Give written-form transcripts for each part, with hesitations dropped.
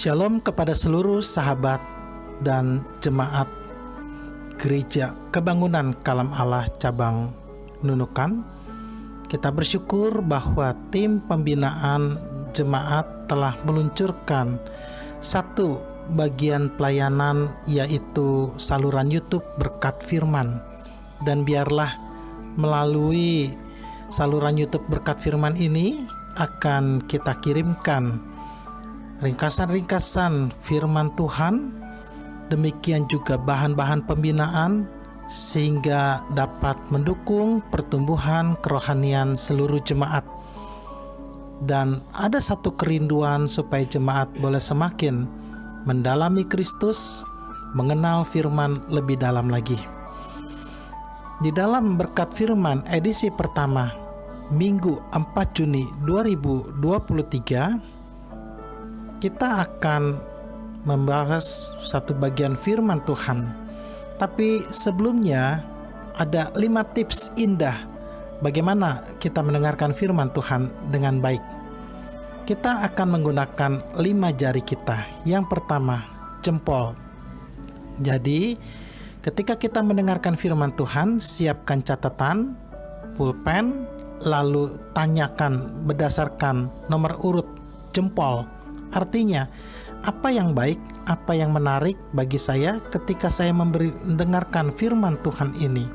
Shalom kepada seluruh sahabat dan jemaat Gereja Kebangunan Kalam Allah Cabang Nunukan. Kita bersyukur bahwa tim pembinaan jemaat telah meluncurkan satu bagian pelayanan, yaitu saluran YouTube Berkat Firman. Dan biarlah melalui saluran YouTube Berkat Firman ini akan kita kirimkan ringkasan-ringkasan firman Tuhan, demikian juga bahan-bahan pembinaan, sehingga dapat mendukung pertumbuhan kerohanian seluruh jemaat. Dan ada satu kerinduan supaya jemaat boleh semakin mendalami Kristus, mengenal firman lebih dalam lagi. Di dalam Berkat Firman edisi pertama, Minggu 4 Juni 2023, kita akan membahas satu bagian firman Tuhan. Tapi sebelumnya ada 5 tips indah bagaimana kita mendengarkan firman Tuhan dengan baik. Kita akan menggunakan 5 jari kita. Yang pertama, jempol. Jadi, ketika kita mendengarkan firman Tuhan, siapkan catatan, pulpen, lalu tanyakan berdasarkan nomor urut jempol. Artinya, apa yang baik, apa yang menarik bagi saya ketika saya mendengarkan firman Tuhan ini.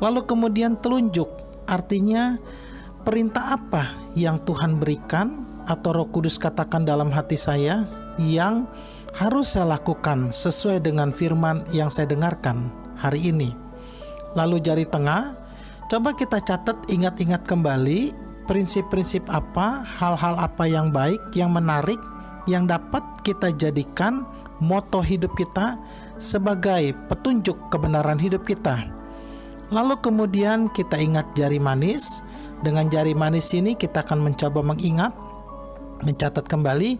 Lalu kemudian telunjuk, artinya perintah apa yang Tuhan berikan atau Roh Kudus katakan dalam hati saya yang harus saya lakukan sesuai dengan firman yang saya dengarkan hari ini. Lalu jari tengah, coba kita catat, ingat-ingat kembali prinsip-prinsip apa, hal-hal apa yang baik, yang menarik, yang dapat kita jadikan moto hidup kita sebagai petunjuk kebenaran hidup kita. Lalu kemudian kita ingat jari manis. Dengan jari manis ini kita akan mencoba mengingat, mencatat kembali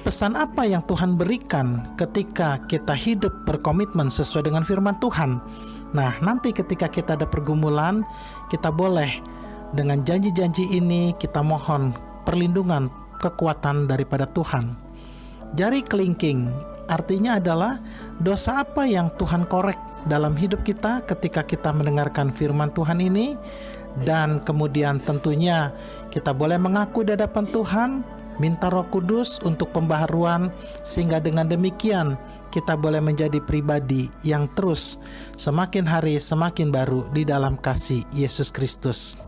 pesan apa yang Tuhan berikan ketika kita hidup berkomitmen sesuai dengan firman Tuhan. Nah, nanti ketika kita ada pergumulan, kita boleh dengan janji-janji ini kita mohon perlindungan, kekuatan daripada Tuhan. Jari kelingking artinya adalah dosa apa yang Tuhan korek dalam hidup kita ketika kita mendengarkan firman Tuhan ini. Dan kemudian tentunya kita boleh mengaku di hadapan Tuhan, minta Roh Kudus untuk pembaharuan, sehingga dengan demikian kita boleh menjadi pribadi yang terus semakin hari semakin baru di dalam kasih Yesus Kristus.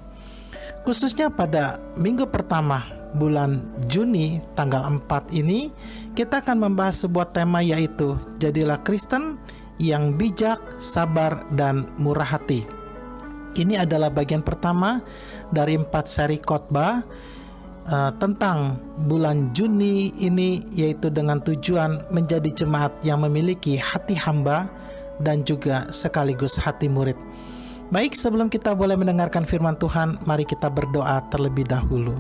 Khususnya pada minggu pertama bulan Juni tanggal 4 ini, kita akan membahas sebuah tema, yaitu jadilah Kristen yang bijak, sabar, dan murah hati. Ini adalah bagian pertama dari 4 seri khotbah tentang bulan Juni ini, yaitu dengan tujuan menjadi jemaat yang memiliki hati hamba dan juga sekaligus hati murid. Baik, sebelum kita boleh mendengarkan firman Tuhan, mari kita berdoa terlebih dahulu.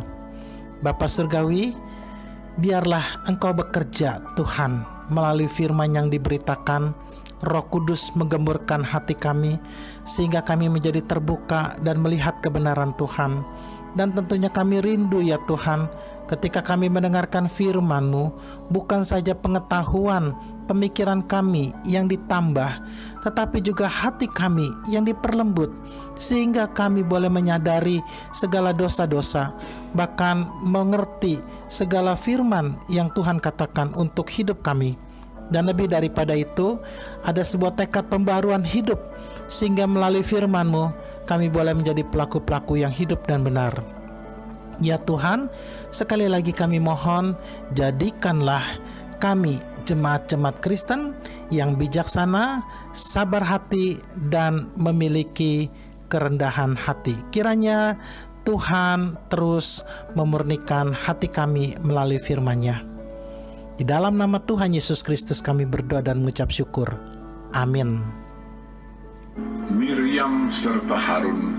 Bapa Surgawi, biarlah Engkau bekerja Tuhan melalui firman yang diberitakan. Roh Kudus menggemburkan hati kami sehingga kami menjadi terbuka dan melihat kebenaran Tuhan. Dan tentunya kami rindu ya Tuhan, ketika kami mendengarkan firman-Mu, bukan saja pengetahuan, pemikiran kami yang ditambah, tetapi juga hati kami yang diperlembut, sehingga kami boleh menyadari segala dosa-dosa, bahkan mengerti segala firman yang Tuhan katakan untuk hidup kami. Dan lebih daripada itu, ada sebuah tekad pembaruan hidup, sehingga melalui firman-Mu kami boleh menjadi pelaku-pelaku yang hidup dan benar. Ya Tuhan, sekali lagi kami mohon, jadikanlah kami jemaat-jemaat Kristen yang bijaksana, sabar hati, dan memiliki kerendahan hati. Kiranya Tuhan terus memurnikan hati kami melalui firman-Nya. Di dalam nama Tuhan Yesus Kristus kami berdoa dan mengucap syukur. Amin. Miriam serta Harun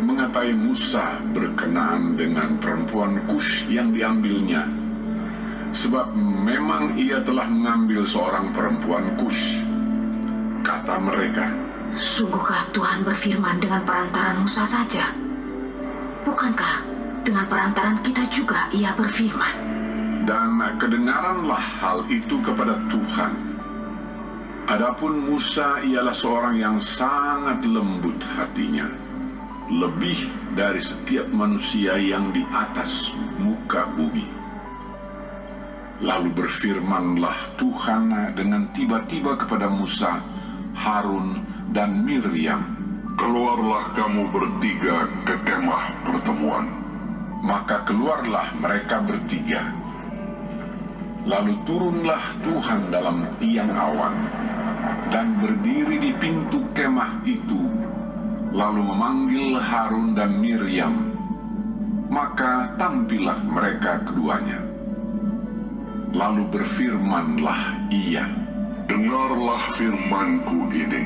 mengatai Musa berkenaan dengan perempuan Kush yang diambilnya, sebab memang ia telah mengambil seorang perempuan Kush. Kata mereka, "Sungguhkah Tuhan berfirman dengan perantaran Musa saja? Bukankah dengan perantaran kita juga ia berfirman?" Dan kedengaranlah hal itu kepada Tuhan. Adapun Musa ialah seorang yang sangat lembut hatinya, lebih dari setiap manusia yang di atas muka bumi. Lalu berfirmanlah Tuhan dengan tiba-tiba kepada Musa, Harun, dan Miriam, "Keluarlah kamu bertiga ke kemah pertemuan." Maka keluarlah mereka bertiga. Lalu turunlah Tuhan dalam tiang awan dan berdiri di pintu kemah itu, lalu memanggil Harun dan Miriam. Maka tampillah mereka keduanya. Lalu berfirmanlah Ia, "Dengarlah firman-Ku ini.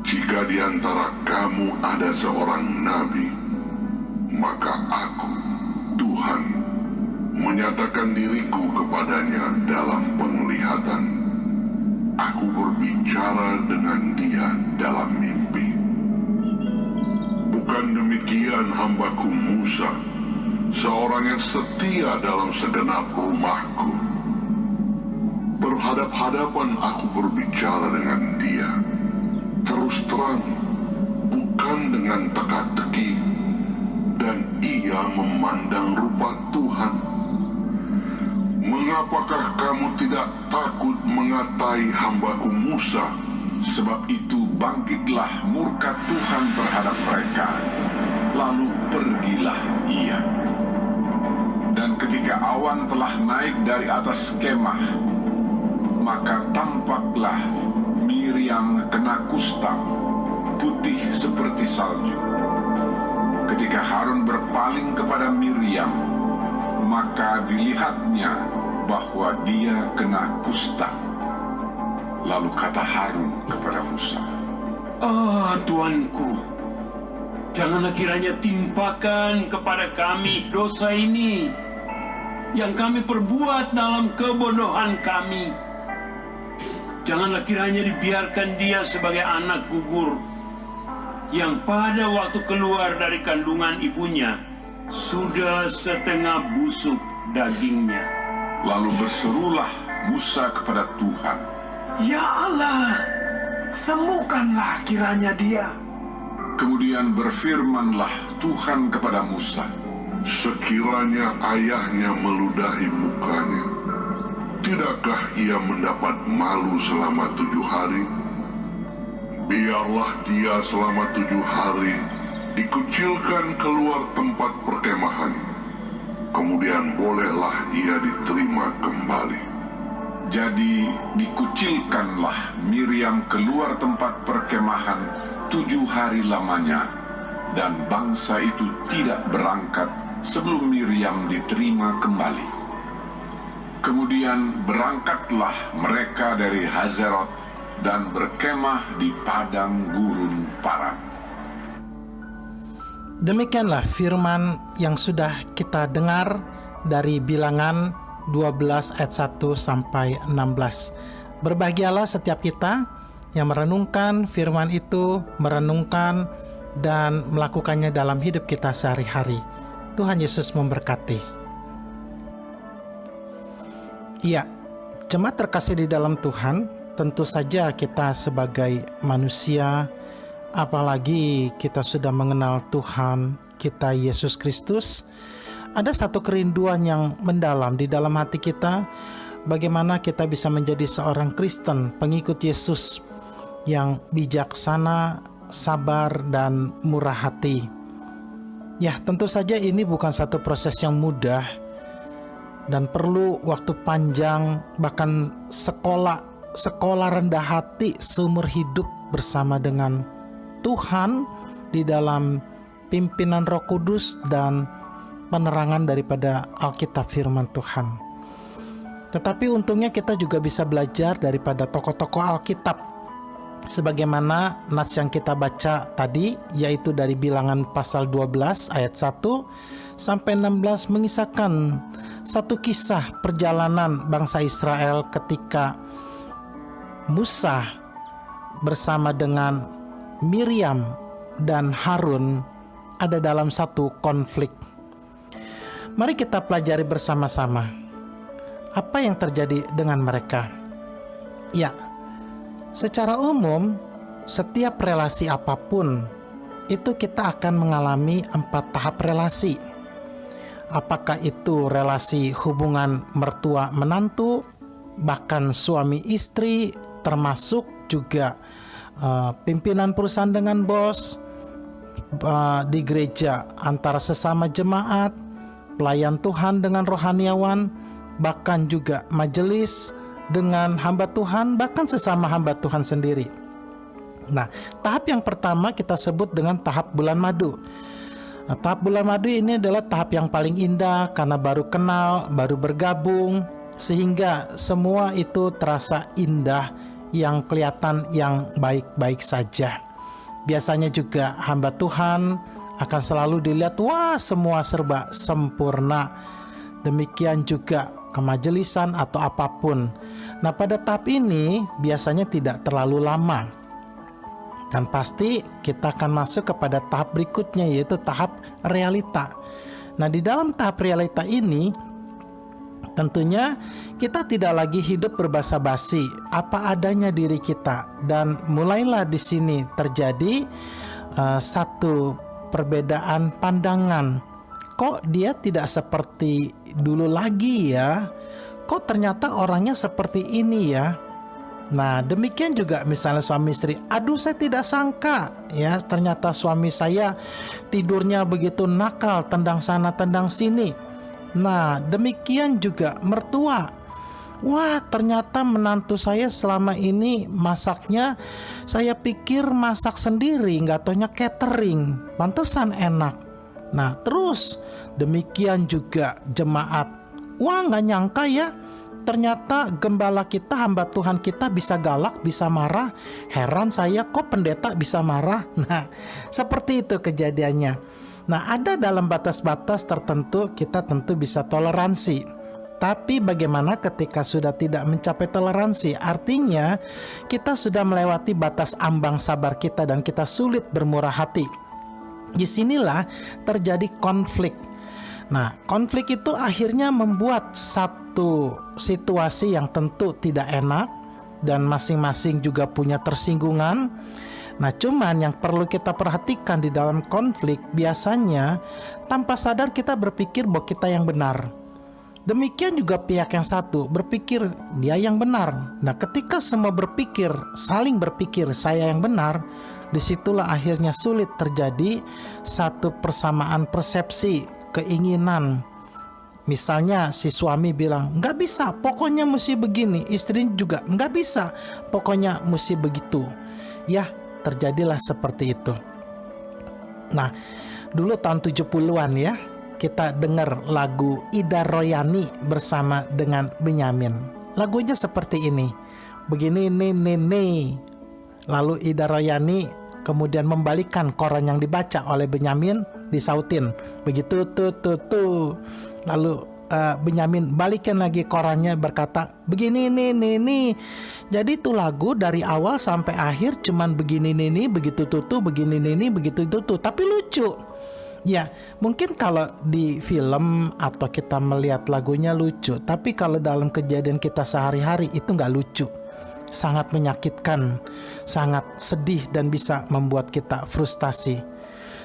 Jika di antara kamu ada seorang nabi, maka Aku, Tuhan, menyatakan diriku kepadanya dalam penglihatan. Aku berbicara dengan dia dalam mimpi. Bukan demikian hamba-Ku Musa, seorang yang setia dalam segenap rumah-Ku. Berhadap-hadapan aku berbicara dengan dia, terus terang, bukan dengan teka-teki, dan ia memandang rupa Tuhan. Mengapakah kamu tidak takut mengatai hamba-Ku Musa?" sebab itu bangkitlah murka Tuhan terhadap mereka, lalu pergilah Ia. Dan ketika awan telah naik dari atas kemah, maka tampaklah Miriam kena kusta, putih seperti salju. Ketika Harun berpaling kepada Miriam, maka dilihatnya bahwa dia kena kusta. Lalu kata Harun kepada Musa, Tuanku, janganlah kiranya timpakan kepada kami dosa ini yang kami perbuat dalam kebodohan kami. Janganlah kiranya dibiarkan dia sebagai anak gugur yang pada waktu keluar dari kandungan ibunya sudah setengah busuk dagingnya." Lalu berserulah Musa kepada Tuhan, "Ya Allah, sembuhkanlah kiranya dia." Kemudian berfirmanlah Tuhan kepada Musa, "Sekiranya ayahnya meludahi mukanya, tidakkah ia mendapat malu selama 7 hari? Biarlah dia selama 7 hari dikucilkan keluar tempat perkemahan. Kemudian bolehlah ia diterima kembali." Jadi dikucilkanlah Miriam keluar tempat perkemahan 7 hari lamanya, dan bangsa itu tidak berangkat sebelum Miriam diterima kembali. Kemudian berangkatlah mereka dari Hazerot dan berkemah di padang gurun Paran. Demikianlah firman yang sudah kita dengar dari Bilangan 12 ayat 1 sampai 16. Berbahagialah setiap kita yang merenungkan firman itu, merenungkan dan melakukannya dalam hidup kita sehari-hari. Tuhan Yesus memberkati. Iya, jemaat terkasih di dalam Tuhan, tentu saja kita sebagai manusia, apalagi kita sudah mengenal Tuhan kita Yesus Kristus, ada satu kerinduan yang mendalam di dalam hati kita, bagaimana kita bisa menjadi seorang Kristen, pengikut Yesus yang bijaksana, sabar, dan murah hati. Ya, tentu saja ini bukan satu proses yang mudah dan perlu waktu panjang, bahkan sekolah rendah hati seumur hidup bersama dengan Tuhan di dalam pimpinan Roh Kudus dan penerangan daripada Alkitab firman Tuhan. Tetapi untungnya kita juga bisa belajar daripada tokoh-tokoh Alkitab, sebagaimana nats yang kita baca tadi, yaitu dari Bilangan pasal 12 ayat 1 sampai 16, mengisahkan satu kisah perjalanan bangsa Israel ketika Musa bersama dengan Miriam dan Harun ada dalam satu konflik. Mari kita pelajari bersama-sama apa yang terjadi dengan mereka. Ya, secara umum setiap relasi apapun itu kita akan mengalami 4 tahap relasi. Apakah itu relasi hubungan mertua menantu, bahkan suami istri, termasuk juga pimpinan perusahaan dengan bos, di gereja antara sesama jemaat, pelayan Tuhan dengan rohaniawan, bahkan juga majelis dengan hamba Tuhan, bahkan sesama hamba Tuhan sendiri. Nah, tahap yang pertama kita sebut dengan tahap bulan madu. Nah, tahap bulan madu ini adalah tahap yang paling indah karena baru kenal, baru bergabung, sehingga semua itu terasa indah, yang kelihatan yang baik-baik saja. Biasanya juga hamba Tuhan akan selalu dilihat, wah semua serba sempurna. Demikian juga kemajelisan atau apapun. Nah, pada tahap ini biasanya tidak terlalu lama. Dan pasti kita akan masuk kepada tahap berikutnya, yaitu tahap realita. Nah, di dalam tahap realita ini tentunya kita tidak lagi hidup berbasa-basi, apa adanya diri kita. Dan mulailah di sini terjadi satu perbedaan pandangan. Kok dia tidak seperti dulu lagi ya? Kok ternyata orangnya seperti ini ya? Nah, demikian juga misalnya suami istri. Aduh, saya tidak sangka ya, ternyata suami saya tidurnya begitu nakal, tendang sana tendang sini. Nah, demikian juga mertua. Wah, ternyata menantu saya selama ini masaknya, saya pikir masak sendiri, nggak taunya catering, pantesan enak. Nah, terus demikian juga jemaat. Wah, nggak nyangka ya, ternyata gembala kita, hamba Tuhan kita bisa galak, bisa marah. Heran saya kok pendeta bisa marah. Nah, seperti itu kejadiannya. Nah, ada dalam batas-batas tertentu kita tentu bisa toleransi. Tapi bagaimana ketika sudah tidak mencapai toleransi? Artinya kita sudah melewati batas ambang sabar kita dan kita sulit bermurah hati. Disinilah terjadi konflik. Nah, konflik itu akhirnya membuat satu situasi yang tentu tidak enak dan masing-masing juga punya tersinggungan. Nah, cuman yang perlu kita perhatikan di dalam konflik, biasanya tanpa sadar kita berpikir bahwa kita yang benar. Demikian juga pihak yang satu berpikir dia yang benar. Nah, ketika semua berpikir, saling berpikir saya yang benar, disitulah akhirnya sulit terjadi satu persamaan persepsi, keinginan. Misalnya si suami bilang, nggak bisa, pokoknya mesti begini. Istrinya juga, nggak bisa, pokoknya mesti begitu. Ya, terjadilah seperti itu. Nah, dulu tahun 70-an ya, kita dengar lagu Ida Royani bersama dengan Benyamin. Lagunya seperti ini. Begini nih. Lalu Ida Royani kemudian membalikan koran yang dibaca oleh Benyamin, disautin. Begitu tuh. Lalu Benyamin balikin lagi korannya berkata, begini nih. Jadi itu lagu dari awal sampai akhir cuman begini nih, begitu tuh, begini nih, begitu tuh. Tapi lucu. Ya, mungkin kalau di film atau kita melihat lagunya lucu, tapi kalau dalam kejadian kita sehari-hari itu nggak lucu. Sangat menyakitkan, sangat sedih dan bisa membuat kita frustasi.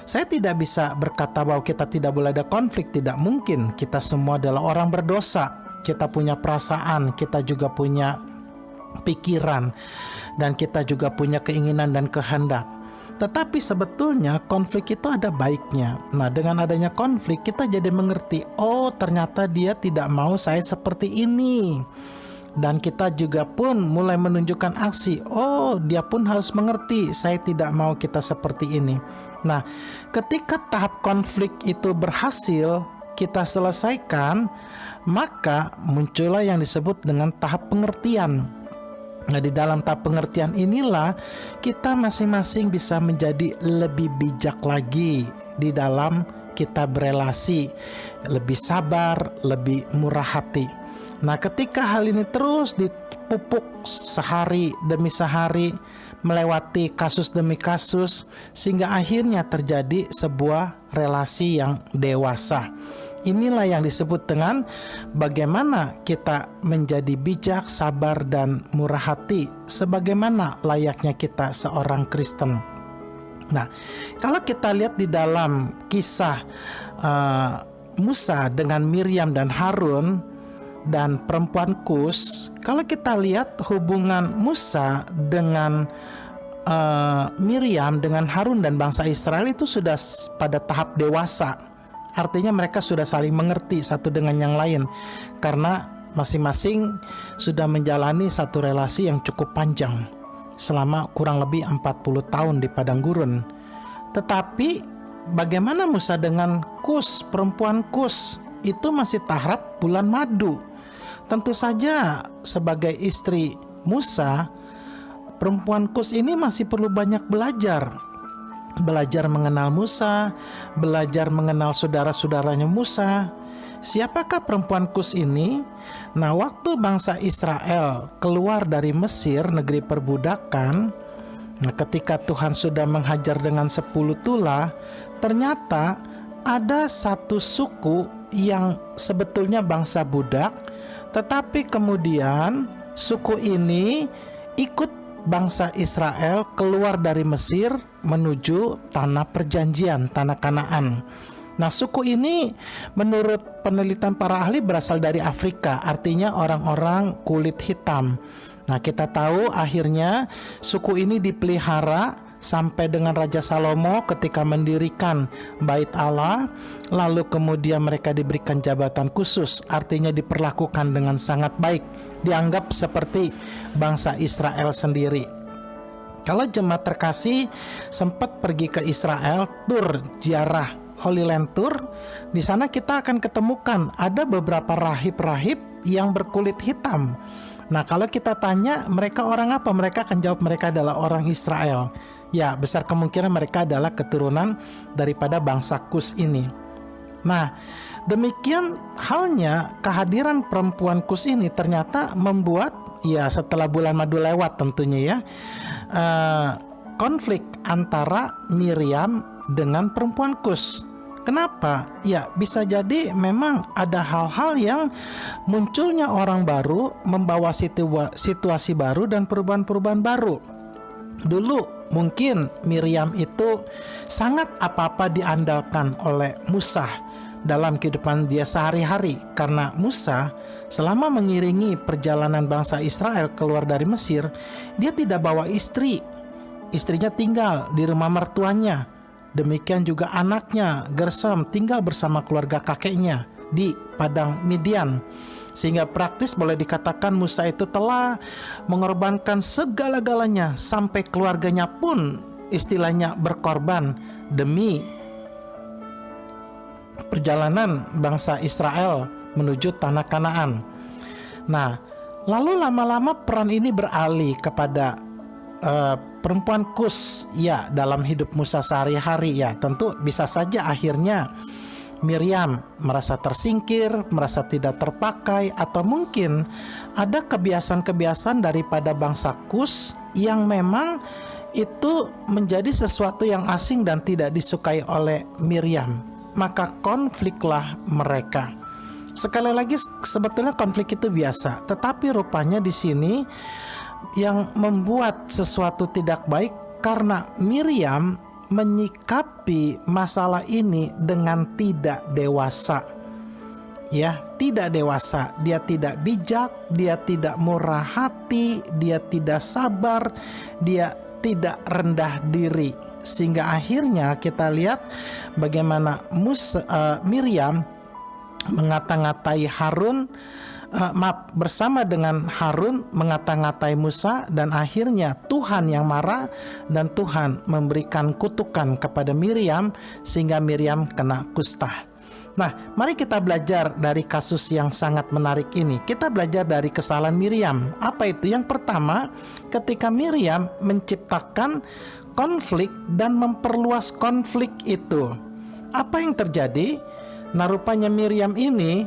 Saya tidak bisa berkata bahwa kita tidak boleh ada konflik, tidak mungkin. Kita semua adalah orang berdosa. Kita punya perasaan, kita juga punya pikiran, dan kita juga punya keinginan dan kehendak. Tetapi sebetulnya konflik itu ada baiknya. Nah, dengan adanya konflik kita jadi mengerti, oh ternyata dia tidak mau saya seperti ini. Dan kita juga pun mulai menunjukkan aksi, oh dia pun harus mengerti saya tidak mau kita seperti ini. Nah, ketika tahap konflik itu berhasil kita selesaikan, maka muncullah yang disebut dengan tahap pengertian. Nah, di dalam tahap pengertian inilah kita masing-masing bisa menjadi lebih bijak lagi di dalam kita berelasi, lebih sabar, lebih murah hati. Nah, ketika hal ini terus dipupuk sehari demi sehari, melewati kasus demi kasus, sehingga akhirnya terjadi sebuah relasi yang dewasa, Inilah yang disebut dengan bagaimana kita menjadi bijak, sabar, dan murah hati sebagaimana layaknya kita seorang Kristen. Nah, kalau kita lihat di dalam kisah Musa dengan Miriam dan Harun dan perempuan Kus, kalau kita lihat hubungan Musa dengan Miriam, dengan Harun dan bangsa Israel itu sudah pada tahap dewasa. Artinya mereka sudah saling mengerti satu dengan yang lain karena masing-masing sudah menjalani satu relasi yang cukup panjang selama kurang lebih 40 tahun di padang gurun. Tetapi bagaimana Musa dengan Kus, perempuan Kus? Itu masih tahap bulan madu. Tentu saja sebagai istri Musa, perempuan Kus ini masih perlu banyak belajar mengenal Musa, belajar mengenal saudara-saudaranya Musa. Siapakah perempuan Kus ini? Nah, waktu bangsa Israel keluar dari Mesir, negeri perbudakan, ketika Tuhan sudah menghajar dengan 10 tulah, ternyata ada satu suku yang sebetulnya bangsa budak, tetapi kemudian suku ini ikut bangsa Israel keluar dari Mesir menuju tanah perjanjian, tanah Kanaan. Nah, suku ini menurut penelitian para ahli berasal dari Afrika, artinya orang-orang kulit hitam. Nah, kita tahu akhirnya suku ini dipelihara sampai dengan Raja Salomo ketika mendirikan Bait Allah, lalu kemudian mereka diberikan jabatan khusus, artinya diperlakukan dengan sangat baik, dianggap seperti bangsa Israel sendiri. Kalau jemaat terkasih sempat pergi ke Israel, tur ziarah Holy Land Tour, di sana kita akan ketemukan ada beberapa rahib-rahib yang berkulit hitam. Nah, kalau kita tanya mereka orang apa, mereka akan jawab mereka adalah orang Israel. Ya, besar kemungkinan mereka adalah keturunan daripada bangsa Kus ini. Nah, demikian halnya kehadiran perempuan Kus ini ternyata membuat, ya setelah bulan madu lewat tentunya ya, konflik antara Miriam dengan perempuan Kus. Kenapa? Ya, bisa jadi memang ada hal-hal yang munculnya orang baru membawa situasi baru dan perubahan-perubahan baru. Dulu mungkin Miriam itu sangat apa-apa diandalkan oleh Musa dalam kehidupan dia sehari-hari, karena Musa selama mengiringi perjalanan bangsa Israel keluar dari Mesir, dia tidak bawa istri. Istrinya tinggal di rumah mertuanya. Demikian juga anaknya Gersam tinggal bersama keluarga kakeknya di padang Midian. Sehingga praktis boleh dikatakan Musa itu telah mengorbankan segala-galanya, sampai keluarganya pun istilahnya berkorban demi perjalanan bangsa Israel menuju tanah Kanaan. Nah, lalu lama-lama peran ini beralih kepada perempuan Kus ya dalam hidup Musa sehari-hari. Ya, tentu bisa saja akhirnya Miriam merasa tersingkir, merasa tidak terpakai, atau mungkin ada kebiasaan-kebiasaan daripada bangsa Kus yang memang itu menjadi sesuatu yang asing dan tidak disukai oleh Miriam. Maka konfliklah mereka. Sekali lagi, sebetulnya konflik itu biasa, tetapi rupanya di sini yang membuat sesuatu tidak baik karena Miriam menyikapi masalah ini dengan tidak dewasa. Ya, tidak dewasa. Dia tidak bijak, dia tidak murah hati, dia tidak sabar, dia tidak rendah diri. Sehingga akhirnya kita lihat bagaimana Miriam mengata-ngatai Harun, bersama dengan Harun mengata-ngatai Musa, dan akhirnya Tuhan yang marah dan Tuhan memberikan kutukan kepada Miriam sehingga Miriam kena kusta. Nah, mari kita belajar dari kasus yang sangat menarik ini. Kita belajar dari kesalahan Miriam. Apa itu? Yang pertama, ketika Miriam menciptakan konflik dan memperluas konflik itu, apa yang terjadi? Nah, rupanya Miriam ini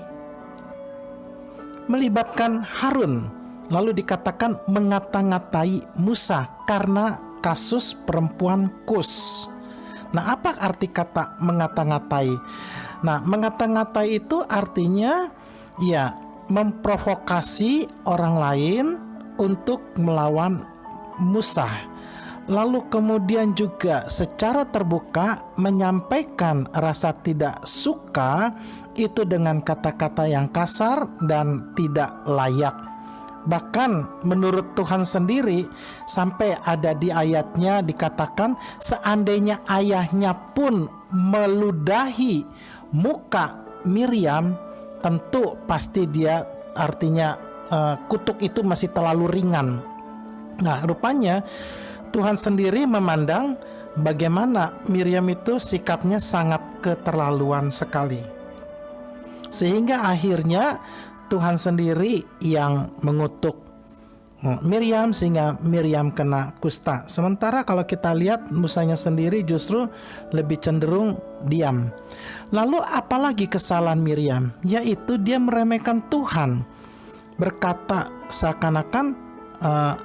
melibatkan Harun, lalu dikatakan mengata-ngatai Musa karena kasus perempuan Kus. Nah, apa arti kata mengata-ngatai? Nah, mengata-ngatai itu artinya ya memprovokasi orang lain untuk melawan Musa. Lalu kemudian juga secara terbuka menyampaikan rasa tidak suka itu dengan kata-kata yang kasar dan tidak layak. Bahkan menurut Tuhan sendiri, sampai ada di ayatnya dikatakan seandainya ayahnya pun meludahi muka Miriam, tentu pasti dia artinya kutuk itu masih terlalu ringan. Nah, rupanya Tuhan sendiri memandang bagaimana Miriam itu sikapnya sangat keterlaluan sekali. Sehingga akhirnya Tuhan sendiri yang mengutuk Miriam sehingga Miriam kena kusta. Sementara kalau kita lihat Musanya sendiri justru lebih cenderung diam. Lalu apalagi kesalahan Miriam? Yaitu dia meremehkan Tuhan. Berkata seakan-akan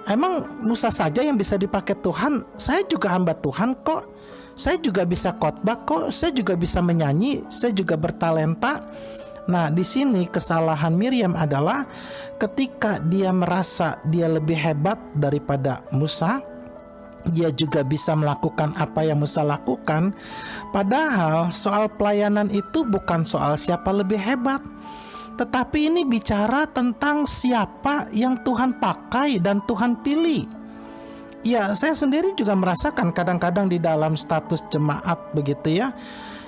emang Musa saja yang bisa dipakai Tuhan? Saya juga hamba Tuhan kok. Saya juga bisa khotbah kok. Saya juga bisa menyanyi. Saya juga bertalenta. Nah, di sini kesalahan Miriam adalah ketika dia merasa dia lebih hebat daripada Musa. Dia juga bisa melakukan apa yang Musa lakukan. Padahal soal pelayanan itu bukan soal siapa lebih hebat, tetapi ini bicara tentang siapa yang Tuhan pakai dan Tuhan pilih. Ya, saya sendiri juga merasakan kadang-kadang di dalam status jemaat begitu ya.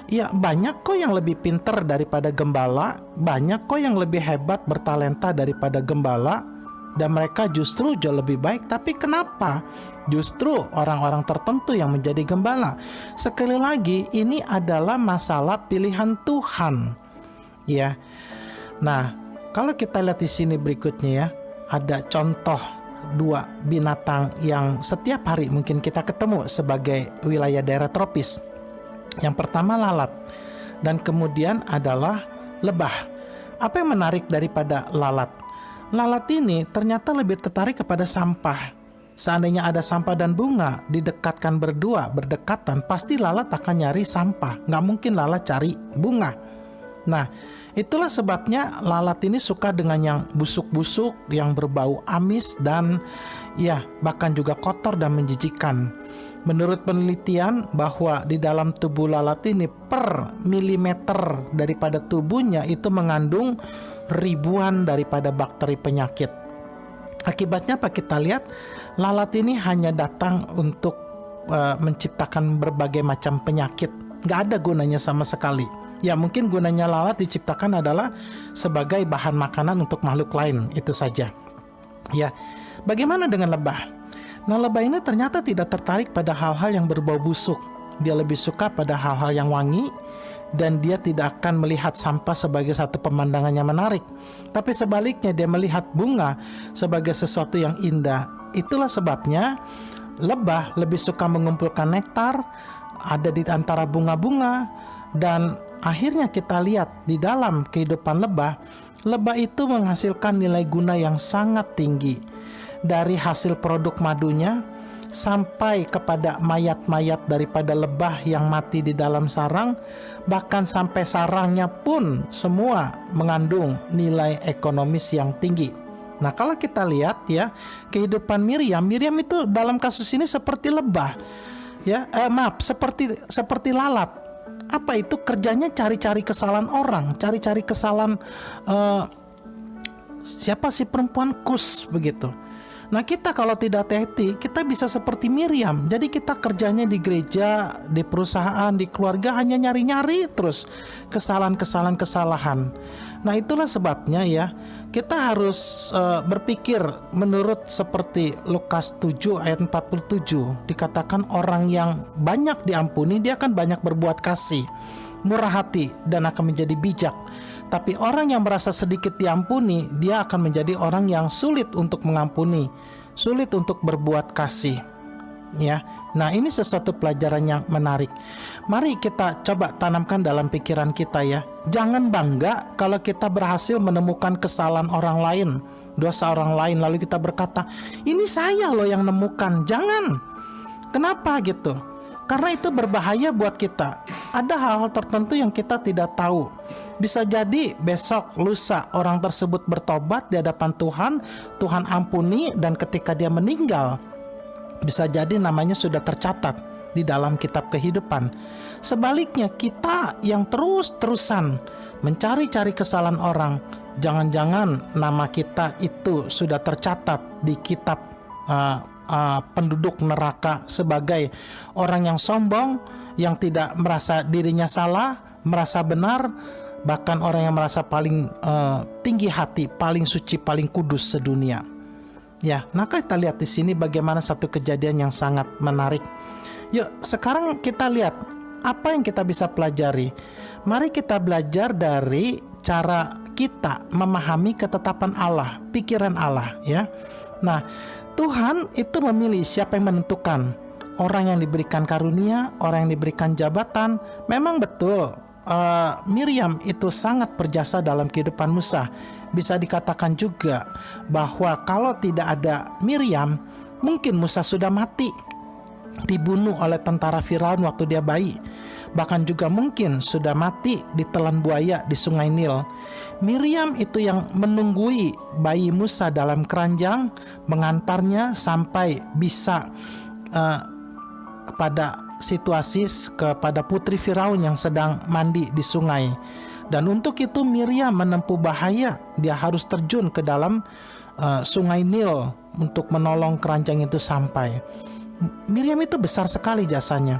Ya, banyak kok yang lebih pinter daripada gembala, banyak kok yang lebih hebat bertalenta daripada gembala, dan mereka justru jauh lebih baik. Tapi kenapa justru orang-orang tertentu yang menjadi gembala? Sekali lagi, ini adalah masalah pilihan Tuhan. Ya. Nah, kalau kita lihat di sini berikutnya ya, ada contoh 2 binatang yang setiap hari mungkin kita ketemu sebagai wilayah daerah tropis. Yang pertama lalat, dan kemudian adalah lebah. Apa yang menarik daripada lalat? Lalat ini ternyata lebih tertarik kepada sampah. Seandainya ada sampah dan bunga didekatkan berdua, berdekatan, pasti lalat akan nyari sampah. Nggak mungkin lalat cari bunga. Nah, itulah sebabnya lalat ini suka dengan yang busuk-busuk, yang berbau amis, dan ya bahkan juga kotor dan menjijikkan. Menurut penelitian bahwa di dalam tubuh lalat ini per milimeter daripada tubuhnya itu mengandung ribuan daripada bakteri penyakit. Akibatnya apa kita lihat? Lalat ini hanya datang untuk menciptakan berbagai macam penyakit. Nggak ada gunanya sama sekali. Ya mungkin gunanya lalat diciptakan adalah sebagai bahan makanan untuk makhluk lain, itu saja. Ya, bagaimana dengan lebah? Nah, lebah ini ternyata tidak tertarik pada hal-hal yang berbau busuk. Dia lebih suka pada hal-hal yang wangi, dan dia tidak akan melihat sampah sebagai satu pemandangan yang menarik. Tapi sebaliknya dia melihat bunga sebagai sesuatu yang indah. Itulah sebabnya lebah lebih suka mengumpulkan nektar, ada di antara bunga-bunga, dan akhirnya kita lihat di dalam kehidupan lebah itu menghasilkan nilai guna yang sangat tinggi. Dari hasil produk madunya sampai kepada mayat-mayat daripada lebah yang mati di dalam sarang, bahkan sampai sarangnya pun semua mengandung nilai ekonomis yang tinggi. Nah, kalau kita lihat ya, kehidupan Miriam itu dalam kasus ini seperti lebah. Ya, seperti lalat. Apa itu kerjanya? Cari-cari kesalahan orang, cari-cari kesalahan siapa sih perempuan Kus begitu. Nah, kita kalau tidak hati-hati, kita bisa seperti Miriam. Jadi kita kerjanya di gereja, di perusahaan, di keluarga hanya nyari-nyari terus kesalahan-kesalahan. Nah, itulah sebabnya ya, kita harus berpikir menurut seperti Lukas 7 ayat 47. Dikatakan orang yang banyak diampuni, dia akan banyak berbuat kasih, murah hati, dan akan menjadi bijak. Tapi orang yang merasa sedikit diampuni, dia akan menjadi orang yang sulit untuk mengampuni, sulit untuk berbuat kasih. Ya, nah ini sesuatu pelajaran yang menarik. Mari kita coba tanamkan dalam pikiran kita ya. Jangan bangga kalau kita berhasil menemukan kesalahan orang lain, dosa orang lain, lalu kita berkata, ini saya loh yang nemukan. Jangan. Kenapa gitu? Karena itu berbahaya buat kita. Ada hal-hal tertentu yang kita tidak tahu. Bisa jadi besok, lusa orang tersebut bertobat di hadapan Tuhan, Tuhan ampuni, dan ketika dia meninggal, bisa jadi namanya sudah tercatat di dalam kitab kehidupan. Sebaliknya, kita yang terus-terusan mencari-cari kesalahan orang, jangan-jangan nama kita itu sudah tercatat di kitab penduduk neraka sebagai orang yang sombong, yang tidak merasa dirinya salah, merasa benar, bahkan orang yang merasa paling tinggi hati, paling suci, paling kudus sedunia. Ya, nah kita lihat di sini bagaimana satu kejadian yang sangat menarik. Yuk, sekarang kita lihat apa yang kita bisa pelajari. Mari kita belajar dari cara kita memahami ketetapan Allah, pikiran Allah, ya. Nah, Tuhan itu memilih siapa yang menentukan. Orang yang diberikan karunia, orang yang diberikan jabatan. Memang betul, Miriam itu sangat berjasa dalam kehidupan Musa. Bisa dikatakan juga bahwa kalau tidak ada Miriam, mungkin Musa sudah mati, dibunuh oleh tentara Firaun waktu dia bayi. Bahkan juga mungkin sudah mati ditelan buaya di Sungai Nil. Miriam itu yang menunggui bayi Musa dalam keranjang, mengantarnya sampai bisa pada situasi kepada putri Firaun yang sedang mandi di sungai. Dan untuk itu Miriam menempuh bahaya. Dia harus terjun ke dalam Sungai Nil untuk menolong keranjang itu sampai. Miriam itu besar sekali jasanya.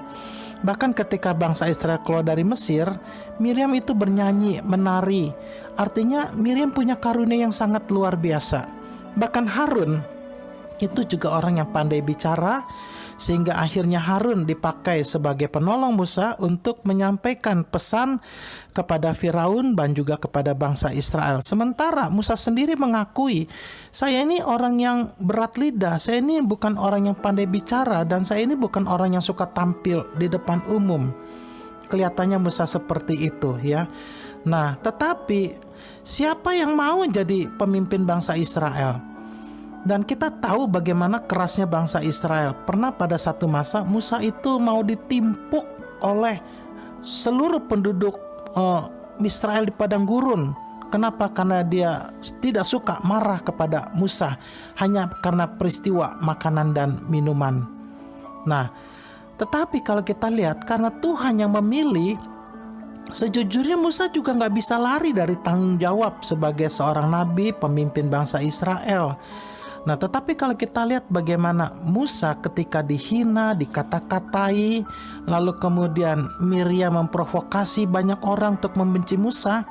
Bahkan ketika bangsa Israel keluar dari Mesir, Miriam itu bernyanyi, menari. Artinya Miriam punya karunia yang sangat luar biasa. Bahkan Harun itu juga orang yang pandai bicara, sehingga akhirnya Harun dipakai sebagai penolong Musa untuk menyampaikan pesan kepada Firaun dan juga kepada bangsa Israel. Sementara Musa sendiri mengakui, saya ini orang yang berat lidah, saya ini bukan orang yang pandai bicara, dan saya ini bukan orang yang suka tampil di depan umum. Kelihatannya Musa seperti itu, ya. Nah, tetapi siapa yang mau jadi pemimpin bangsa Israel? Dan kita tahu bagaimana kerasnya bangsa Israel. Pernah pada satu masa Musa itu mau ditimpuk oleh seluruh penduduk Israel di padang gurun. Kenapa? Karena dia tidak suka, marah kepada Musa hanya karena peristiwa makanan dan minuman. Nah, tetapi kalau kita lihat, karena Tuhan yang memilih, sejujurnya Musa juga nggak bisa lari dari tanggung jawab sebagai seorang nabi, pemimpin bangsa Israel. Nah, tetapi kalau kita lihat bagaimana Musa ketika dihina, dikata-katai, lalu kemudian Miriam memprovokasi banyak orang untuk membenci Musa.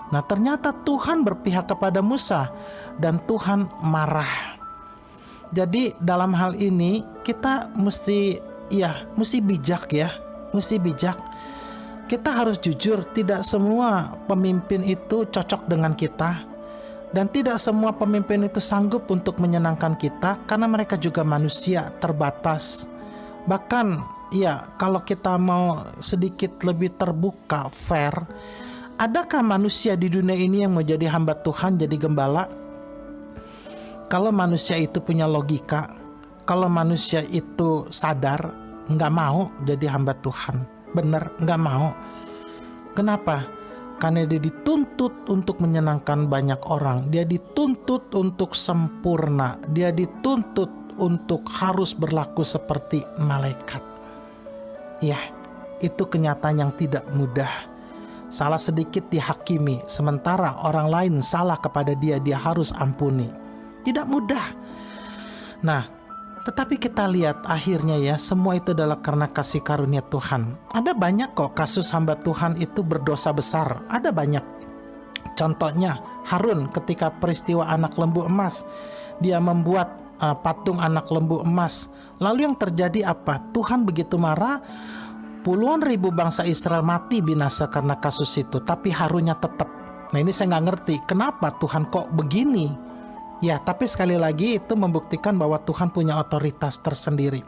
Nah, ternyata Tuhan berpihak kepada Musa dan Tuhan marah. Jadi dalam hal ini kita mesti bijak ya, mesti bijak. Kita harus jujur, tidak semua pemimpin itu cocok dengan kita. Dan tidak semua pemimpin itu sanggup untuk menyenangkan kita, karena mereka juga manusia terbatas. Bahkan ya, kalau kita mau sedikit lebih terbuka, fair, adakah manusia di dunia ini yang mau jadi hamba Tuhan, jadi gembala? Kalau manusia itu punya logika, kalau manusia itu sadar, nggak mau jadi hamba Tuhan. Bener, nggak mau. Kenapa? Karena dia dituntut untuk menyenangkan banyak orang. Dia dituntut untuk sempurna. Dia dituntut untuk harus berlaku seperti malaikat. Ya, itu kenyataan yang tidak mudah. Salah sedikit dihakimi, sementara orang lain salah kepada dia harus ampuni. Tidak mudah. Nah, tetapi kita lihat akhirnya ya, semua itu adalah karena kasih karunia Tuhan. Ada banyak kok kasus hamba Tuhan itu berdosa besar. Ada banyak. Contohnya Harun ketika peristiwa anak lembu emas. Dia membuat patung anak lembu emas. Lalu yang terjadi apa? Tuhan begitu marah. Puluhan ribu bangsa Israel mati binasa karena kasus itu. Tapi Harunnya tetap. Nah, ini saya nggak ngerti. Kenapa Tuhan kok begini? Ya, tapi sekali lagi itu membuktikan bahwa Tuhan punya otoritas tersendiri.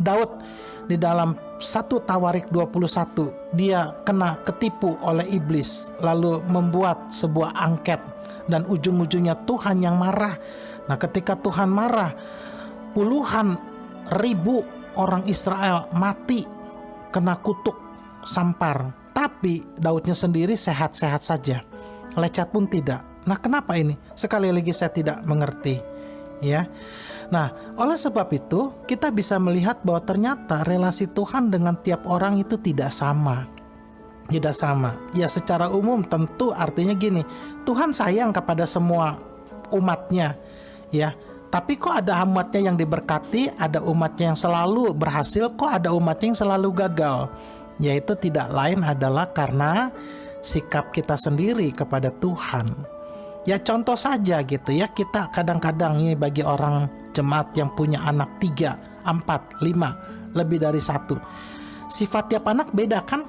Daud di dalam 1 Tawarik 21, dia kena ketipu oleh iblis, lalu membuat sebuah angket, dan ujung-ujungnya Tuhan yang marah. Nah, ketika Tuhan marah, puluhan ribu orang Israel mati kena kutuk, sampar. Tapi Daudnya sendiri sehat-sehat saja, lecet pun tidak. Nah, kenapa ini? Sekali lagi saya tidak mengerti, ya. Nah, oleh sebab itu kita bisa melihat bahwa ternyata relasi Tuhan dengan tiap orang itu tidak sama. Tidak sama. Ya, secara umum tentu artinya gini, Tuhan sayang kepada semua umatnya, ya. Tapi kok ada umatnya yang diberkati, ada umatnya yang selalu berhasil, kok ada umatnya yang selalu gagal? Yaitu tidak lain adalah karena sikap kita sendiri kepada Tuhan. Ya, contoh saja gitu ya, kita kadang-kadang ini bagi orang jemaat yang punya anak 3, 4, 5, lebih dari 1, sifat tiap anak beda kan?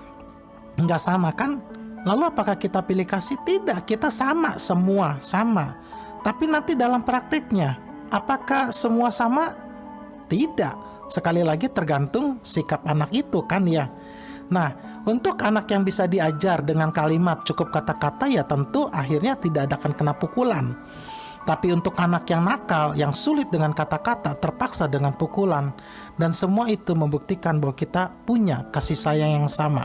Nggak sama kan? Lalu apakah kita pilih kasih? Tidak, kita sama, semua sama. Tapi nanti dalam prakteknya, apakah semua sama? Tidak. Sekali lagi tergantung sikap anak itu kan ya. Nah, untuk anak yang bisa diajar dengan kalimat cukup kata-kata, ya tentu akhirnya tidak akan kena pukulan. Tapi untuk anak yang nakal, yang sulit dengan kata-kata, terpaksa dengan pukulan. Dan semua itu membuktikan bahwa kita punya kasih sayang yang sama.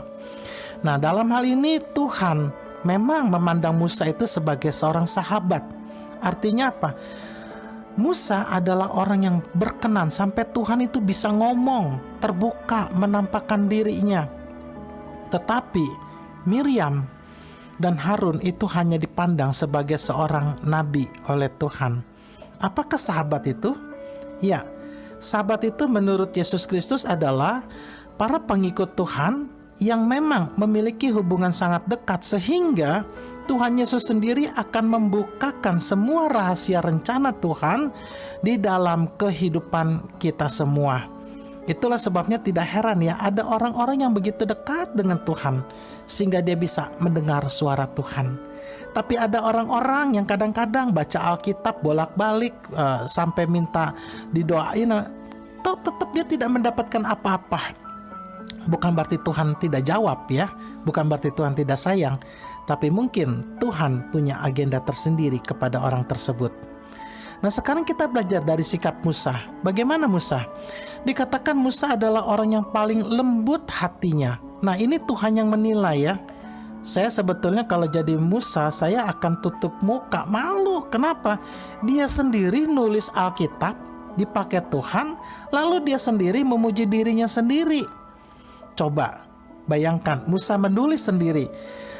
Nah, dalam hal ini Tuhan memang memandang Musa itu sebagai seorang sahabat. Artinya apa? Musa adalah orang yang berkenan sampai Tuhan itu bisa ngomong, terbuka, menampakkan dirinya. Tetapi Miriam dan Harun itu hanya dipandang sebagai seorang nabi oleh Tuhan. Apakah sahabat itu? Ya, sahabat itu menurut Yesus Kristus adalah para pengikut Tuhan yang memang memiliki hubungan sangat dekat, sehingga Tuhan Yesus sendiri akan membukakan semua rahasia rencana Tuhan di dalam kehidupan kita semua. Itulah sebabnya tidak heran ya, ada orang-orang yang begitu dekat dengan Tuhan sehingga dia bisa mendengar suara Tuhan. Tapi ada orang-orang yang kadang-kadang baca Alkitab bolak-balik sampai minta didoain, tetap dia tidak mendapatkan apa-apa. Bukan berarti Tuhan tidak jawab ya, bukan berarti Tuhan tidak sayang, tapi mungkin Tuhan punya agenda tersendiri kepada orang tersebut. Nah, sekarang kita belajar dari sikap Musa. Bagaimana Musa? Dikatakan Musa adalah orang yang paling lembut hatinya. Nah, ini Tuhan yang menilai ya. Saya sebetulnya kalau jadi Musa, saya akan tutup muka, malu. Kenapa? Dia sendiri nulis Alkitab, dipakai Tuhan, lalu dia sendiri memuji dirinya sendiri. Coba bayangkan, Musa menulis sendiri.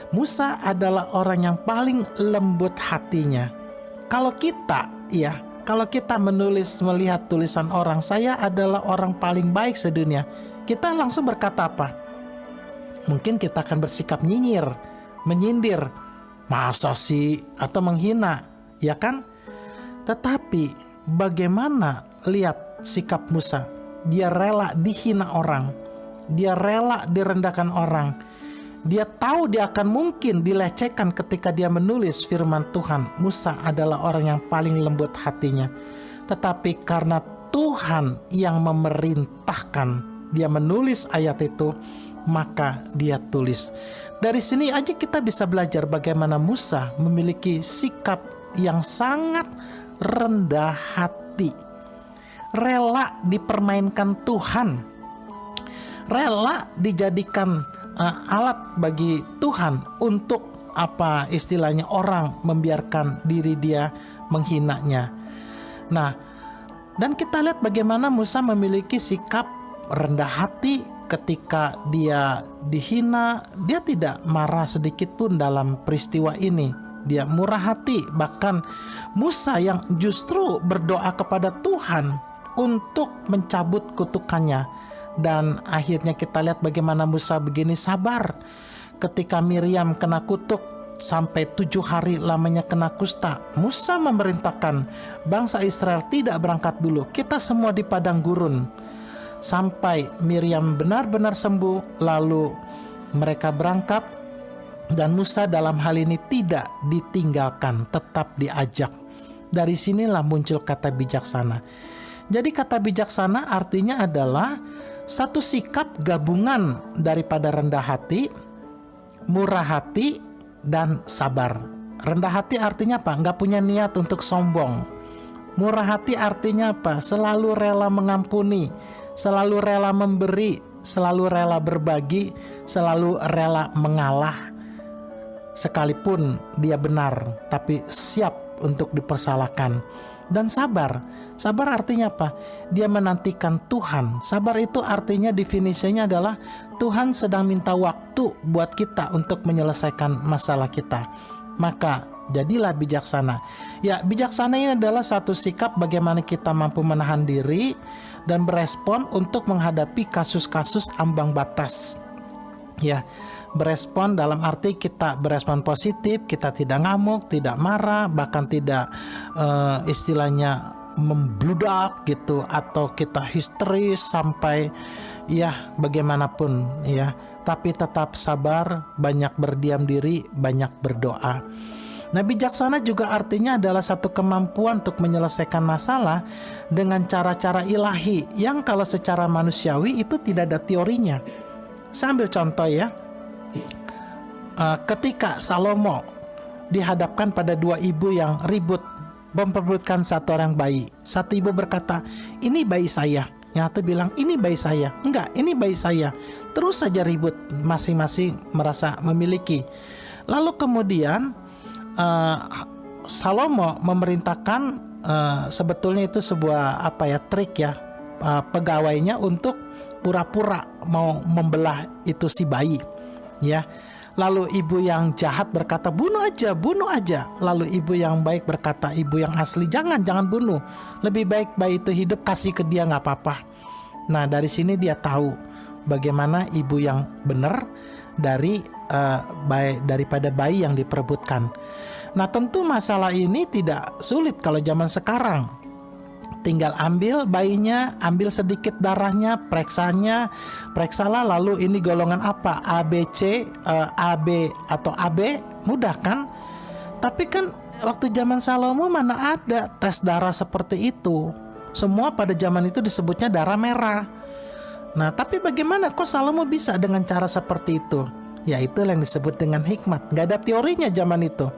Musa adalah orang yang paling lembut hatinya. Kalau kita menulis melihat tulisan orang, saya adalah orang paling baik sedunia, kita langsung berkata apa? Mungkin kita akan bersikap nyinyir, menyindir, masa sih, atau menghina, ya kan? Tetapi bagaimana lihat sikap Musa? Dia rela dihina orang, dia rela direndahkan orang. Dia tahu dia akan mungkin dilecehkan ketika dia menulis firman Tuhan. Musa adalah orang yang paling lembut hatinya. Tetapi karena Tuhan yang memerintahkan dia menulis ayat itu, maka dia tulis. Dari sini aja kita bisa belajar bagaimana Musa memiliki sikap yang sangat rendah hati. Rela dipermainkan Tuhan. Rela dijadikan alat bagi Tuhan untuk apa istilahnya, orang membiarkan diri dia menghinanya. Nah, dan kita lihat bagaimana Musa memiliki sikap rendah hati ketika dia dihina. Dia tidak marah sedikit pun dalam peristiwa ini. Dia murah hati. Bahkan Musa yang justru berdoa kepada Tuhan untuk mencabut kutukannya. Dan akhirnya kita lihat bagaimana Musa begini sabar ketika Miriam kena kutuk sampai 7 hari lamanya kena kusta. Musa memerintahkan bangsa Israel tidak berangkat dulu, kita semua di padang gurun sampai Miriam benar-benar sembuh, lalu mereka berangkat. Dan Musa dalam hal ini tidak ditinggalkan, tetap diajak. Dari sinilah muncul kata bijaksana. Jadi kata bijaksana artinya adalah satu sikap gabungan daripada rendah hati, murah hati, dan sabar. Rendah hati artinya apa? Nggak punya niat untuk sombong. Murah hati artinya apa? Selalu rela mengampuni, selalu rela memberi, selalu rela berbagi, selalu rela mengalah. Sekalipun dia benar, tapi siap untuk dipersalahkan. Dan sabar. Sabar artinya apa? Dia menantikan Tuhan. Sabar itu artinya definisinya adalah Tuhan sedang minta waktu buat kita untuk menyelesaikan masalah kita. Maka jadilah bijaksana. Ya, bijaksana ini adalah satu sikap bagaimana kita mampu menahan diri dan berespon untuk menghadapi kasus-kasus ambang batas. Ya, berespon dalam arti kita berespon positif, kita tidak ngamuk, tidak marah, bahkan tidak istilahnya membludak gitu, atau kita histeris sampai ya bagaimanapun ya, tapi tetap sabar, banyak berdiam diri, banyak berdoa. Nah, bijaksana juga artinya adalah satu kemampuan untuk menyelesaikan masalah dengan cara-cara ilahi yang kalau secara manusiawi itu tidak ada teorinya. Saya ambil contoh ya. Ketika Salomo dihadapkan pada dua ibu yang ribut memperebutkan satu orang bayi. Satu ibu berkata, ini bayi saya. Yang satu bilang, ini bayi saya. Enggak, ini bayi saya. Terus saja ribut, masing-masing merasa memiliki. Lalu kemudian Salomo memerintahkan, sebetulnya itu sebuah trik ya, pegawainya untuk pura-pura mau membelah itu si bayi ya. Lalu ibu yang jahat berkata, bunuh aja. Lalu ibu yang baik berkata, ibu yang asli, jangan bunuh, lebih baik bayi itu hidup, kasih ke dia, nggak apa-apa. Nah, dari sini dia tahu bagaimana ibu yang benar daripada bayi yang diperebutkan. Nah, tentu masalah ini tidak sulit kalau zaman sekarang. Tinggal ambil bayinya, ambil sedikit darahnya, periksalah, lalu ini golongan apa, ABC, AB atau AB, mudah kan? Tapi kan waktu zaman Salomo mana ada tes darah seperti itu. Semua pada zaman itu disebutnya darah merah. Nah, tapi bagaimana kok Salomo bisa dengan cara seperti itu? Ya, itu yang disebut dengan hikmat. Gak ada teorinya zaman itu,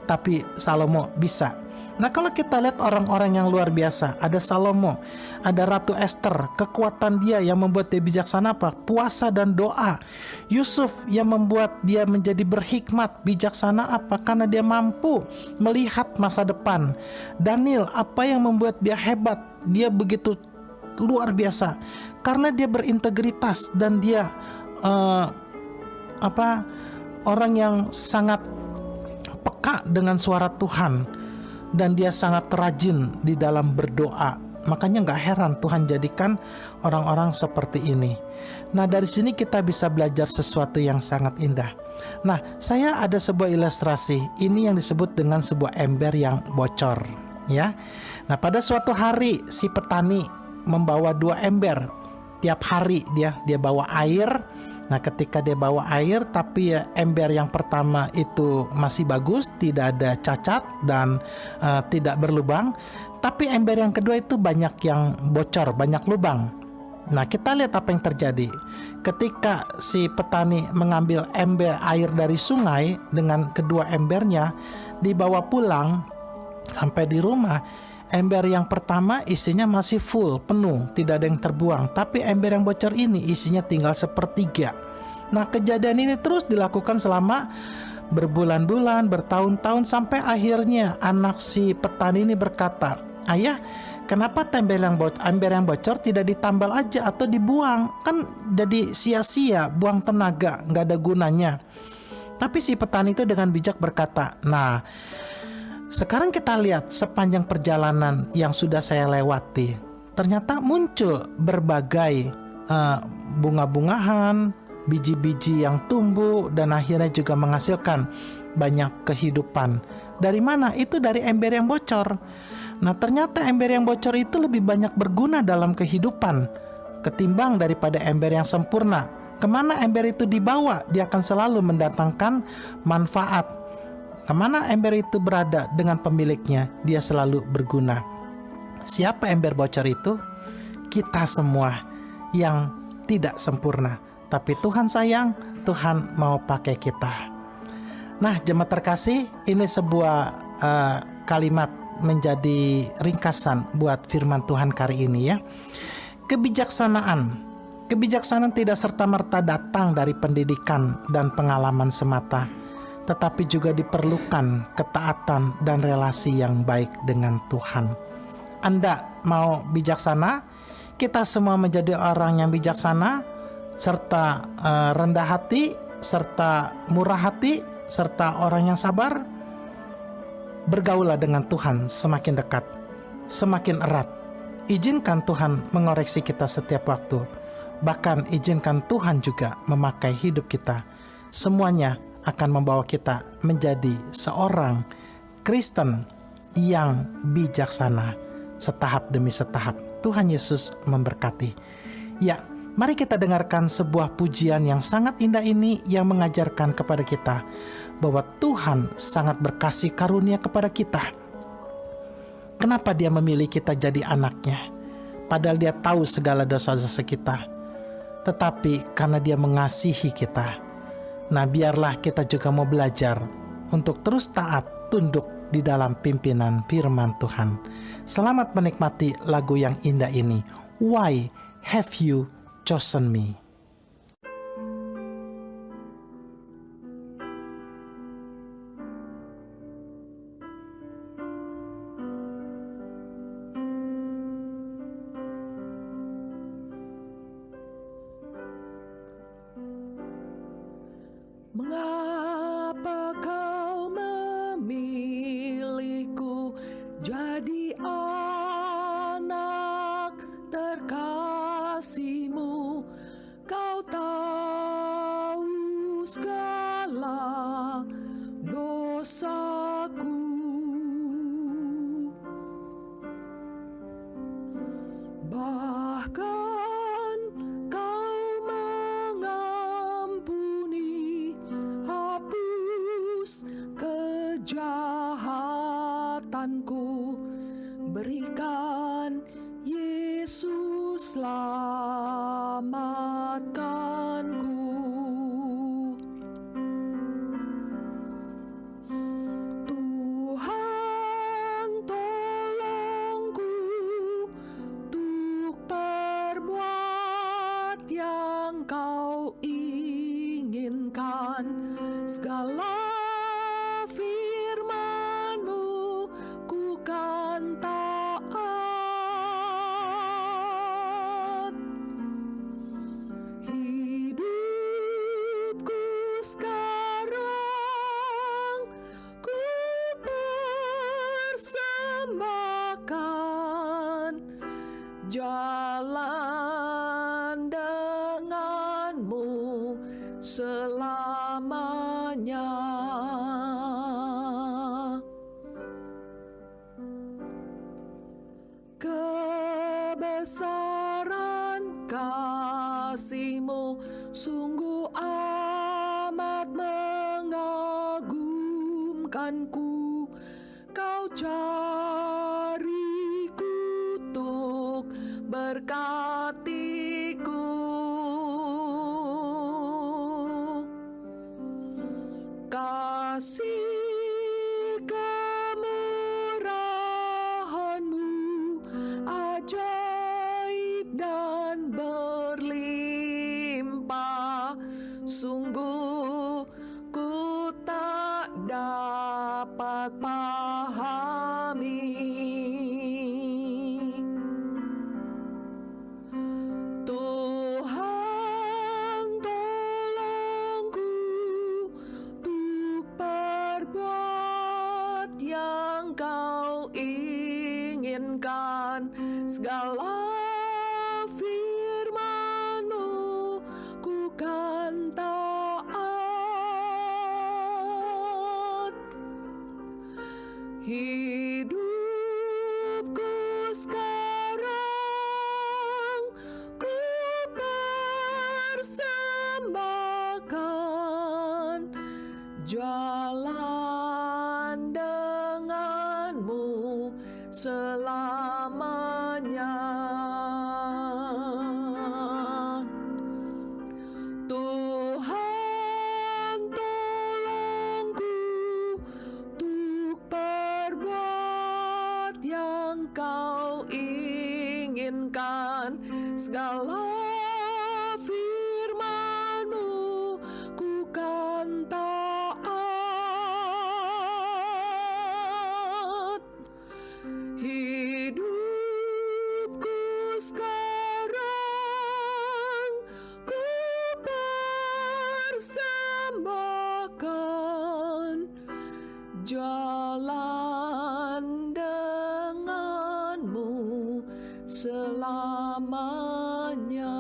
tapi Salomo bisa. Nah, kalau kita lihat orang-orang yang luar biasa, ada Salomo, ada Ratu Esther, kekuatan dia yang membuat dia bijaksana apa? Puasa dan doa. Yusuf yang membuat dia menjadi berhikmat, bijaksana apa? Karena dia mampu melihat masa depan. Daniel, apa yang membuat dia hebat? Dia begitu luar biasa karena dia berintegritas dan dia orang yang sangat peka dengan suara Tuhan. Dan dia sangat rajin di dalam berdoa. Makanya gak heran Tuhan jadikan orang-orang seperti ini. Nah, dari sini kita bisa belajar sesuatu yang sangat indah. Nah, saya ada sebuah ilustrasi. Ini yang disebut dengan sebuah ember yang bocor ya. Nah, pada suatu hari si petani membawa 2 ember. Tiap hari dia bawa air. Nah, ketika dia bawa air, tapi ember yang pertama itu masih bagus, tidak ada cacat dan tidak berlubang. Tapi ember yang kedua itu banyak yang bocor, banyak lubang. Nah, kita lihat apa yang terjadi. Ketika si petani mengambil ember air dari sungai dengan kedua embernya, dibawa pulang sampai di rumah. Ember yang pertama isinya masih full, penuh, tidak ada yang terbuang. Tapi ember yang bocor ini isinya tinggal 1/3. Nah, kejadian ini terus dilakukan selama berbulan-bulan, bertahun-tahun, sampai akhirnya anak si petani ini berkata, ayah, kenapa ember yang bocor tidak ditambal aja atau dibuang? Kan jadi sia-sia, buang tenaga, nggak ada gunanya. Tapi si petani itu dengan bijak berkata, nah, sekarang kita lihat sepanjang perjalanan yang sudah saya lewati, ternyata muncul berbagai bunga-bungahan, biji-biji yang tumbuh, dan akhirnya juga menghasilkan banyak kehidupan. Dari mana? Itu dari ember yang bocor. Nah, ternyata ember yang bocor itu lebih banyak berguna dalam kehidupan ketimbang daripada ember yang sempurna. Kemana ember itu dibawa, dia akan selalu mendatangkan manfaat. Kemana ember itu berada dengan pemiliknya, dia selalu berguna. Siapa ember bocor itu? Kita semua yang tidak sempurna. Tapi Tuhan sayang, Tuhan mau pakai kita. Nah, jemaat terkasih, ini sebuah kalimat menjadi ringkasan buat firman Tuhan kali ini ya. Kebijaksanaan Kebijaksanaan tidak serta-merta datang dari pendidikan dan pengalaman semata, tetapi juga diperlukan ketaatan dan relasi yang baik dengan Tuhan. Anda mau bijaksana? Kita semua menjadi orang yang bijaksana, serta rendah hati, serta murah hati, serta orang yang sabar. Bergaulah dengan Tuhan semakin dekat, semakin erat. Izinkan Tuhan mengoreksi kita setiap waktu. Bahkan izinkan Tuhan juga memakai hidup kita. Semuanya akan membawa kita menjadi seorang Kristen yang bijaksana, setahap demi setahap. Tuhan Yesus memberkati. Ya, mari kita dengarkan sebuah pujian yang sangat indah ini yang mengajarkan kepada kita bahwa Tuhan sangat berkasih karunia kepada kita. Kenapa Dia memilih kita jadi anaknya? Padahal Dia tahu segala dosa-dosa kita. Tetapi karena Dia mengasihi kita, nah biarlah kita juga mau belajar untuk terus taat, tunduk di dalam pimpinan firman Tuhan. Selamat menikmati lagu yang indah ini. Why have you chosen me? Mengapa kau memilihku jadi anak terkasih-Mu? Kau tahu segala dosaku. Bahkan kau mengampuni, hapus kejahatanku. Berikan Yesus, selamatkanku. Tuhan, tolongku untuk perbuat yang Kau inginkan. Segala firman-Mu ku kan taat. Hidupku sekarang ku persembahkan, jalan dengan-Mu selamanya. Kebesaran kasih-Mu sungguh amat mengagumkanku. Kau cari kutuk berkatiku. Kasih kemurahan-Mu ajaib dan berlimpah. Sungguh ku tak dapat pahami. Tuhan, tolongku untuk perbuat yang Kau inginkan. Segala firman-Mu ku kan taat. Hidupku sekarang ku persembahkan, jalan dengan-Mu selamanya. Tuhan, tolongku untuk perbuat yang Kau inginkan. Segala selamanya.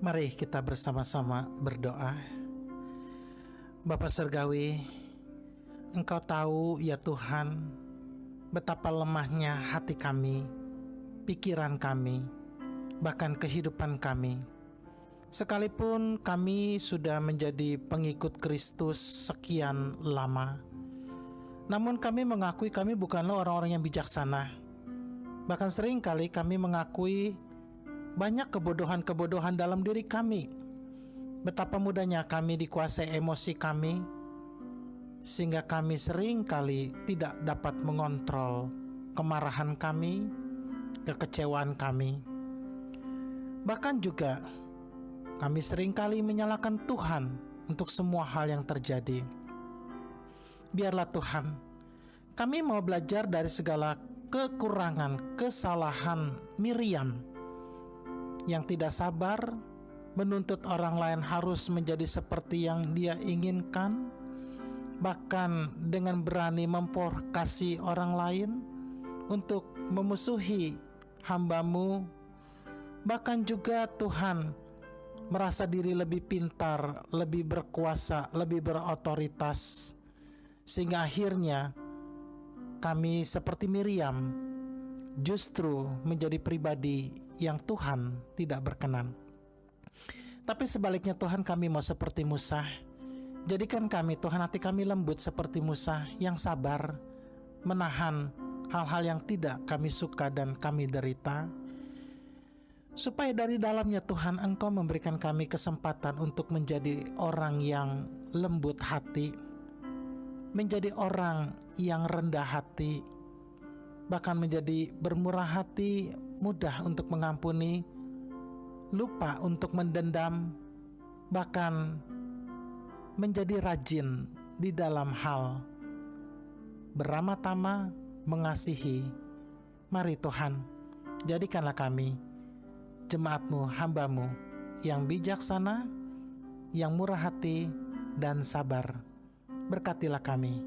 Mari kita bersama-sama berdoa. Bapa Surgawi, Engkau tahu ya Tuhan, betapa lemahnya hati kami, pikiran kami, bahkan kehidupan kami. Sekalipun kami sudah menjadi pengikut Kristus sekian lama, namun kami mengakui kami bukanlah orang-orang yang bijaksana. Bahkan seringkali kami mengakui banyak kebodohan-kebodohan dalam diri kami. Betapa mudahnya kami dikuasai emosi kami, sehingga kami seringkali tidak dapat mengontrol kemarahan kami, kekecewaan kami. Bahkan juga kami seringkali menyalahkan Tuhan untuk semua hal yang terjadi. Biarlah Tuhan, kami mau belajar dari segala kekurangan, kesalahan Miriam yang tidak sabar, menuntut orang lain harus menjadi seperti yang dia inginkan, bahkan dengan berani memprovokasi orang lain untuk memusuhi hamba-Mu. Bahkan juga Tuhan merasa diri lebih pintar, lebih berkuasa, lebih berotoritas, sehingga akhirnya kami seperti Miriam justru menjadi pribadi yang Tuhan tidak berkenan. Tapi sebaliknya Tuhan, kami mau seperti Musa. Jadikan kami Tuhan, hati kami lembut seperti Musa yang sabar, menahan hal-hal yang tidak kami suka dan kami derita, supaya dari dalamnya Tuhan Engkau memberikan kami kesempatan untuk menjadi orang yang lembut hati, menjadi orang yang rendah hati, bahkan menjadi bermurah hati, mudah untuk mengampuni, lupa untuk mendendam, bahkan menjadi rajin di dalam hal beramah tamah, mengasihi. Mari Tuhan, jadikanlah kami jemaat-Mu, hamba-Mu yang bijaksana, yang murah hati dan sabar. Berkatilah kami.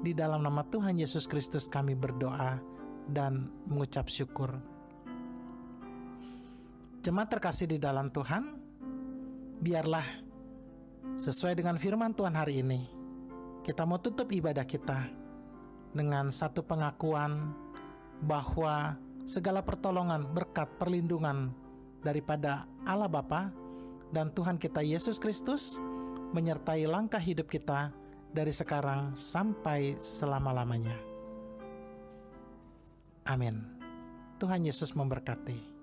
Di dalam nama Tuhan Yesus Kristus kami berdoa dan mengucap syukur. Jemaat terkasih di dalam Tuhan, biarlah sesuai dengan firman Tuhan hari ini, kita mau tutup ibadah kita dengan satu pengakuan bahwa segala pertolongan, berkat, perlindungan daripada Allah Bapa dan Tuhan kita Yesus Kristus menyertai langkah hidup kita dari sekarang sampai selama-lamanya. Amin. Tuhan Yesus memberkati.